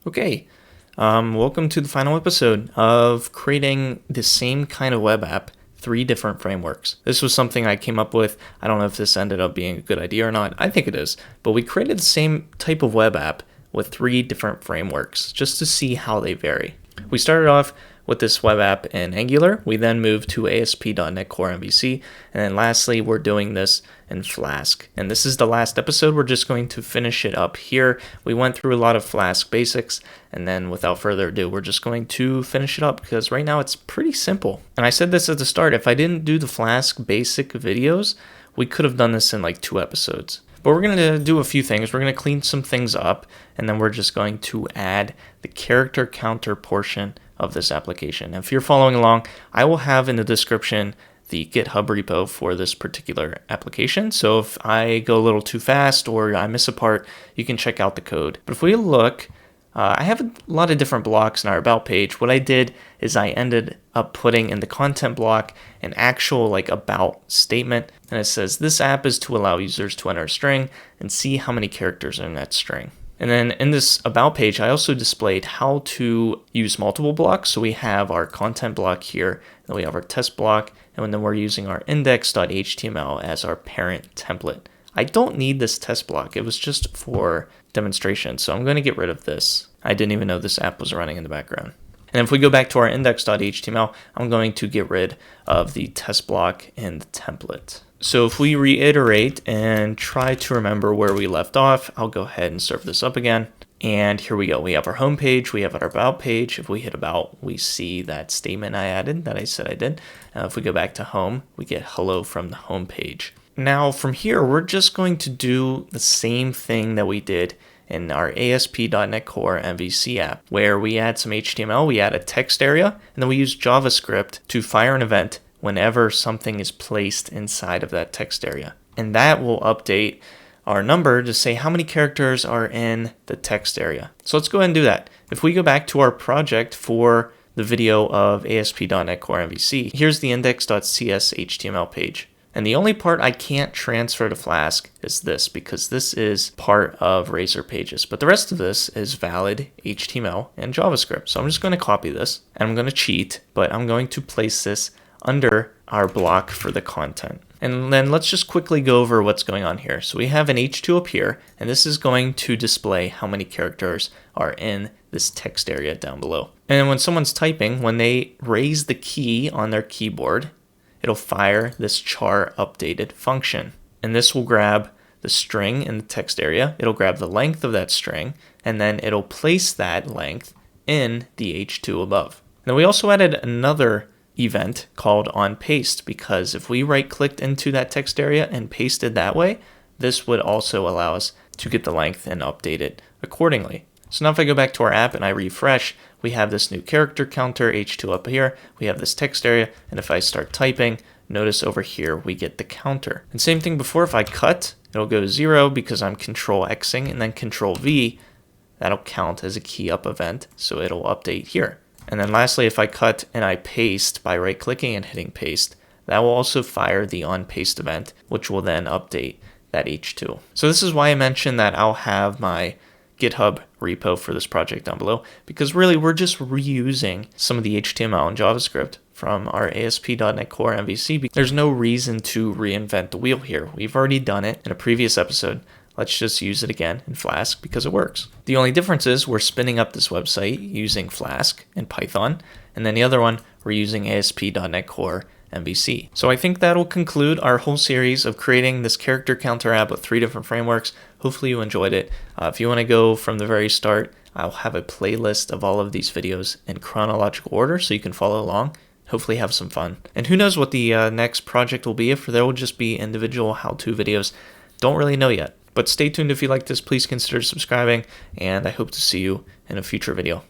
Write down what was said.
Okay, welcome to the final episode of creating the same kind of web app, 3 different frameworks. This was something I came up with. I don't know if this ended up being a good idea or not. I think it is, but we created the same type of web app with 3 different frameworks just to see how they vary. We started off with this web app in Angular. We then moved to ASP.NET Core MVC. And then lastly, we're doing this in Flask. And this is the last episode. We're just going to finish it up here. We went through a lot of Flask basics. And then without further ado, we're just going to finish it up because right now it's pretty simple. And I said this at the start, if I didn't do the Flask basic videos, we could have done this in like 2 episodes. But we're going to do a few things. We're going to clean some things up, and then we're just going to add the character counter portion of this application. And if you're following along, I will have in the description the GitHub repo for this particular application. So if I go a little too fast or I miss a part, you can check out the code. But if we look, I have a lot of different blocks in our about page. What I did is I ended up putting in the content block an actual about statement. And it says this app is to allow users to enter a string and see how many characters are in that string. And then in this about page, I also displayed how to use multiple blocks. So we have our content block here, then we have our test block, and then we're using our index.html as our parent template. I don't need this test block. It was just for demonstration. So I'm going to get rid of this. I didn't even know this app was running in the background. And if we go back to our index.html, I'm going to get rid of the test block and the template. So if we reiterate and try to remember where we left off, I'll go ahead and serve this up again. And here we go. We have our home page. We have our about page. If we hit about, we see that statement I added that I said I did. If we go back to home, we get hello from the home page. Now from here, we're just going to do the same thing that we did in our ASP.NET Core MVC app, where we add some HTML, we add a text area, and then we use JavaScript to fire an event whenever something is placed inside of that text area. And that will update our number to say how many characters are in the text area. So let's go ahead and do that. If we go back to our project for the video of ASP.NET Core MVC, here's the index.cs HTML page. And the only part I can't transfer to Flask is this, because this is part of Razor Pages. But the rest of this is valid HTML and JavaScript. So I'm just going to copy this, and I'm going to cheat, but I'm going to place this under our block for the content. And then let's just quickly go over what's going on here. So we have an H2 up here, and this is going to display how many characters are in this text area down below. And when someone's typing, when they raise the key on their keyboard, it'll fire this char updated function. And this will grab the string in the text area. It'll grab the length of that string, and then it'll place that length in the H2 above. And then we also added another event called onPaste, because if we right clicked into that text area and pasted that way, this would also allow us to get the length and update it accordingly. So now if I go back to our app and I refresh, we have this new character counter H2 up here, we have this text area, and if I start typing, notice over here we get the counter. And same thing before, if I cut, it'll go to 0 because I'm control Xing, and then control V, that'll count as a key up event, so it'll update here. And then lastly, if I cut and I paste by right clicking and hitting paste, that will also fire the onPaste event, which will then update that H2. So this is why I mentioned that I'll have my GitHub repo for this project down below, because really we're just reusing some of the HTML and JavaScript from our ASP.NET Core MVC. There's no reason to reinvent the wheel here. We've already done it in a previous episode. Let's just use it again in Flask because it works. The only difference is we're spinning up this website using Flask and Python, and then the other one we're using ASP.NET Core MVC. So I think that'll conclude our whole series of creating this character counter app with 3 different frameworks. Hopefully you enjoyed it. If you want to go from the very start, I'll have a playlist of all of these videos in chronological order so you can follow along. Hopefully have some fun. And who knows what the next project will be, if there will just be individual how-to videos. Don't really know yet. But stay tuned if you like this. Please consider subscribing, and I hope to see you in a future video.